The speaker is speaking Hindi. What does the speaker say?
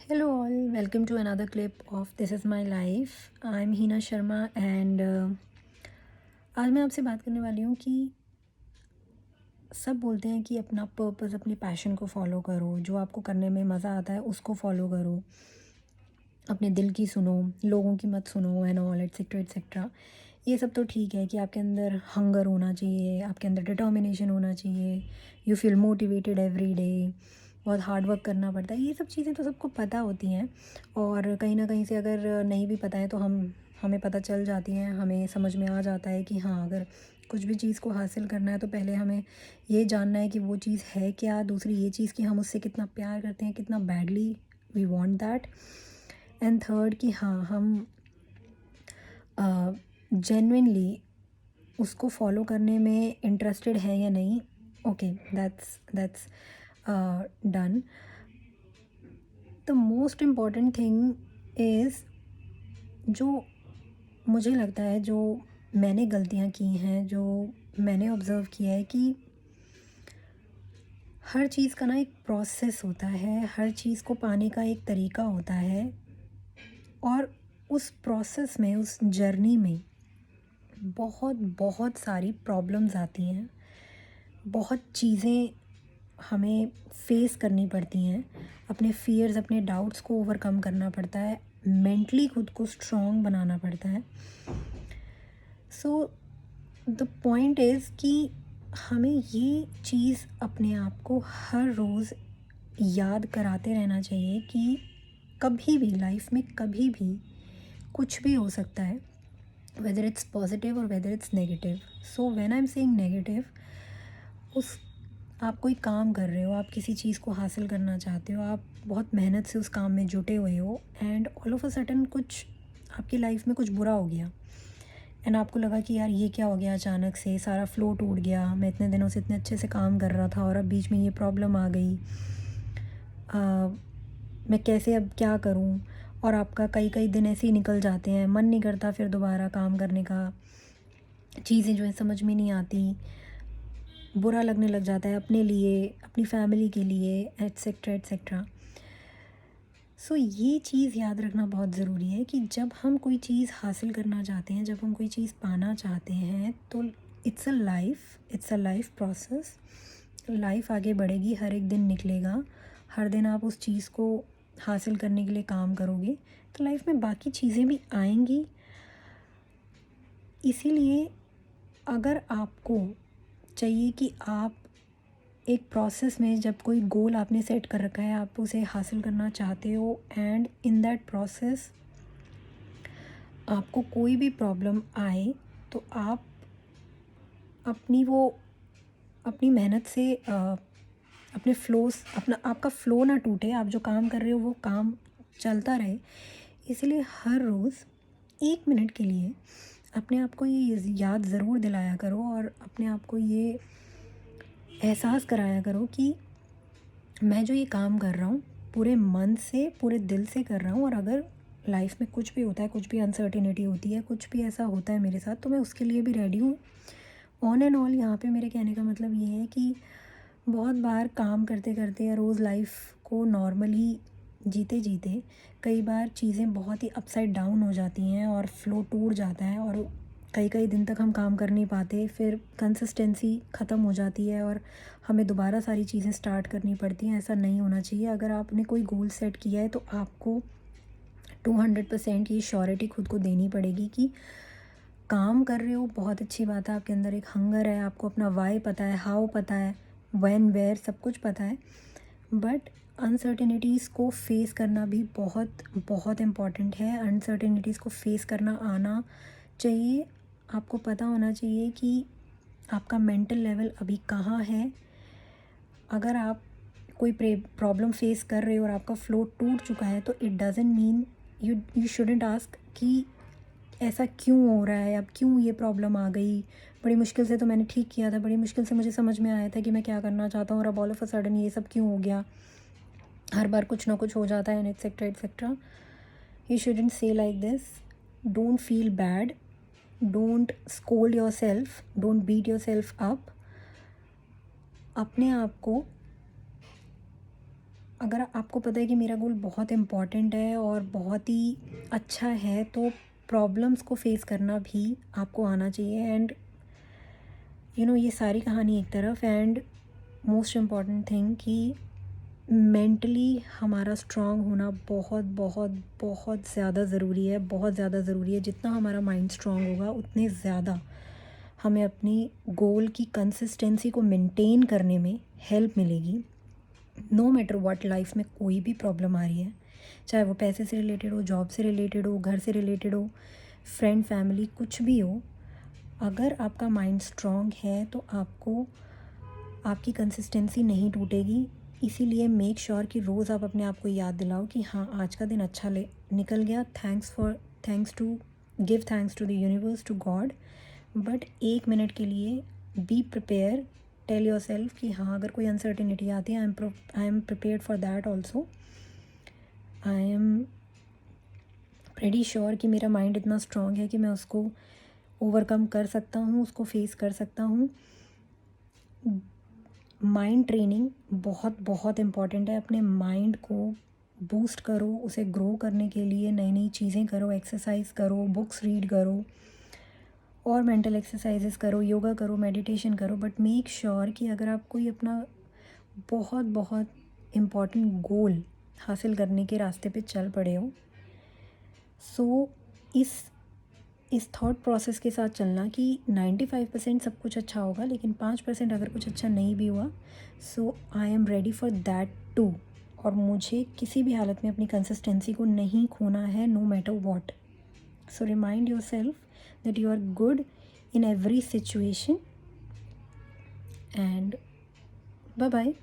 Hello all, welcome to another clip of This Is My Life. I'm Heena Sharma and आज मैं आपसे बात करने वाली हूँ कि सब बोलते हैं कि अपना पर्पस, अपनी पैशन को फॉलो करो, जो आपको करने में मज़ा आता है उसको फॉलो करो, अपने दिल की सुनो, लोगों की मत सुनो एंड ऑल एटसेट्रा एटसेट्रा। ये सब तो ठीक है कि आपके अंदर हंगर होना चाहिए, आपके अंदर डिटर्मिनेशन होना चाहिए, you feel motivated every day, बहुत हार्ड वर्क करना पड़ता है। ये सब चीज़ें तो सबको पता होती हैं और कहीं ना कहीं से अगर नहीं भी पता है तो हमें पता चल जाती हैं, हमें समझ में आ जाता है कि हाँ, अगर कुछ भी चीज़ को हासिल करना है तो पहले हमें ये जानना है कि वो चीज़ है क्या, दूसरी ये चीज़ कि हम उससे कितना प्यार करते हैं, कितना badly we want that, and third कि हाँ, हम जेन्युइनली उसको फॉलो करने में इंटरेस्टेड है या नहीं। Okay, that's done. The most important thing is, जो मुझे लगता है, जो मैंने गलतियाँ की हैं, जो मैंने ऑब्ज़र्व किया है कि हर चीज़ का ना एक प्रोसेस होता है, हर चीज़ को पाने का एक तरीका होता है और उस प्रोसेस में, उस जर्नी में बहुत बहुत सारी प्रॉब्लम्स आती हैं, बहुत चीज़ें हमें फेस करनी पड़ती हैं, अपने फियर्स, अपने डाउट्स को ओवरकम करना पड़ता है, मेंटली खुद को स्ट्रॉन्ग बनाना पड़ता है। सो द पॉइंट इज़ कि हमें ये चीज़ अपने आप को हर रोज़ याद कराते रहना चाहिए कि कभी भी लाइफ में, कभी भी कुछ भी हो सकता है, वेदर इट्स पॉजिटिव और whether it's negative. So when I am saying negative, उस आप कोई काम कर रहे हो, आप किसी चीज़ को हासिल करना चाहते हो, आप बहुत मेहनत से उस काम में जुटे हुए हो and all of a sudden कुछ आपकी लाइफ में कुछ बुरा हो गया एंड आपको लगा कि यार ये क्या हो गया, अचानक से सारा फ्लो टूट गया, मैं इतने दिनों से इतने अच्छे से काम कर रहा था और अब बीच में ये प्रॉब्लम आ गई, मैं कैसे, अब क्या करूं। और आपका कई कई दिन ऐसे ही निकल जाते हैं, मन नहीं करता फिर दोबारा काम करने का, चीज़ें जो है समझ में नहीं आती, बुरा लगने लग जाता है अपने लिए, अपनी फैमिली के लिए, एट्सेट्रा एट्सेट्रा। सो ये चीज़ याद रखना बहुत ज़रूरी है कि जब हम कोई चीज़ हासिल करना चाहते हैं, जब हम कोई चीज़ पाना चाहते हैं, तो it's a life process. Life आगे बढ़ेगी, हर एक दिन निकलेगा, हर दिन आप उस चीज़ को हासिल करने के लिए काम करोगे तो लाइफ में बाकी चीज़ें भी आएंगी। इसीलिए अगर आपको चाहिए कि आप एक प्रोसेस में, जब कोई गोल आपने सेट कर रखा है, आप उसे हासिल करना चाहते हो एंड इन दैट प्रोसेस आपको कोई भी प्रॉब्लम आए, तो आप अपनी वो अपनी मेहनत से अपने फ्लोस, अपना आपका फ़्लो ना टूटे, आप जो काम कर रहे हो वो काम चलता रहे। इसलिए हर रोज़ 1 मिनट के लिए अपने आप को ये याद ज़रूर दिलाया करो और अपने आप को ये एहसास कराया करो कि मैं जो ये काम कर रहा हूँ पूरे मन से, पूरे दिल से कर रहा हूँ, और अगर लाइफ में कुछ भी होता है, कुछ भी अनसर्टिनिटी होती है, कुछ भी ऐसा होता है मेरे साथ, तो मैं उसके लिए भी रेडी हूँ। ऑन एंड ऑल यहाँ पे मेरे कहने का मतलब ये है कि बहुत बार काम करते करते या रोज़ लाइफ को नॉर्मली जीते जीते कई बार चीज़ें बहुत ही अपसाइड डाउन हो जाती हैं और फ्लो टूट जाता है और कई कई दिन तक हम काम कर नहीं पाते, फिर कंसिस्टेंसी ख़त्म हो जाती है और हमें दोबारा सारी चीज़ें स्टार्ट करनी पड़ती हैं। ऐसा नहीं होना चाहिए। अगर आपने कोई गोल सेट किया है तो आपको 200% ये श्योरिटी खुद को देनी पड़ेगी कि काम कर रहे हो, बहुत अच्छी बात है, आपके अंदर एक हंगर है, आपको अपना वाई पता है, हाउ पता है, व्हेन वेयर सब कुछ पता है, बट अनसर्टेनिटीज़ को फेस करना भी बहुत बहुत इम्पॉर्टेंट है। अनसर्टेनिटीज़ को फेस करना आना चाहिए। आपको पता होना चाहिए कि आपका मेंटल लेवल अभी कहाँ है। अगर आप कोई प्रॉब्लम फेस कर रहे हो और आपका फ्लो टूट चुका है तो it doesn't mean, you shouldn't ask कि ऐसा क्यों हो रहा है, अब क्यों ये प्रॉब्लम आ गई, बड़ी मुश्किल से तो मैंने ठीक किया था, बड़ी मुश्किल से मुझे समझ में आया था कि मैं क्या करना चाहता हूँ और अब ऑल ऑफ अ सडन ये सब क्यों हो गया, हर बार कुछ ना कुछ हो जाता है and etcetera etcetera. You shouldn't say like this. Don't feel bad, don't scold yourself, don't beat yourself up. अपने आप को अगर आपको पता है कि मेरा गोल बहुत इम्पॉर्टेंट है और बहुत ही अच्छा है, तो प्रॉब्लम्स को फेस करना भी आपको आना चाहिए। एंड ये सारी कहानी एक तरफ, एंड मोस्ट इम्पॉर्टेंट थिंग कि मेंटली हमारा स्ट्रांग होना बहुत बहुत बहुत ज़्यादा ज़रूरी है, बहुत ज़्यादा ज़रूरी है। जितना हमारा माइंड स्ट्रांग होगा उतने ज़्यादा हमें अपनी गोल की कंसिस्टेंसी को मेंटेन करने में हेल्प मिलेगी। नो मैटर व्हाट, लाइफ में कोई भी प्रॉब्लम आ रही है, चाहे वो पैसे से रिलेटेड हो, जॉब से रिलेटेड हो, घर से रिलेटेड हो, फ्रेंड फैमिली, कुछ भी हो, अगर आपका माइंड स्ट्रांग है तो आपको आपकी कंसिस्टेंसी नहीं टूटेगी। इसीलिए मेक श्योर कि रोज़ आप अपने आप को याद दिलाओ कि हाँ, आज का दिन अच्छा निकल गया, give thanks to the universe, to God. But 1 minute के लिए be prepare, tell yourself कि हाँ, अगर कोई अनसर्टिनिटी आती है, I am prepared for that also. I am pretty sure कि मेरा माइंड इतना स्ट्रांग है कि मैं उसको ओवरकम कर सकता हूँ, उसको फेस कर सकता हूँ। माइंड ट्रेनिंग बहुत बहुत इम्पॉर्टेंट है। अपने माइंड को बूस्ट करो, उसे ग्रो करने के लिए नई नई चीज़ें करो, एक्सरसाइज करो, बुक्स रीड करो और मेंटल एक्सरसाइजेस करो, योगा करो, मेडिटेशन करो। बट मेक श्योर कि अगर आप कोई अपना बहुत बहुत इम्पॉर्टेंट गोल हासिल करने के रास्ते पे चल पड़े हो, सो इस थॉट प्रोसेस के साथ चलना कि 95% सब कुछ अच्छा होगा, लेकिन 5% अगर कुछ अच्छा नहीं भी हुआ, so I am ready for that too. और मुझे किसी भी हालत में अपनी कंसिस्टेंसी को नहीं खोना है, no matter what. So remind yourself that you are good in every situation, and bye bye.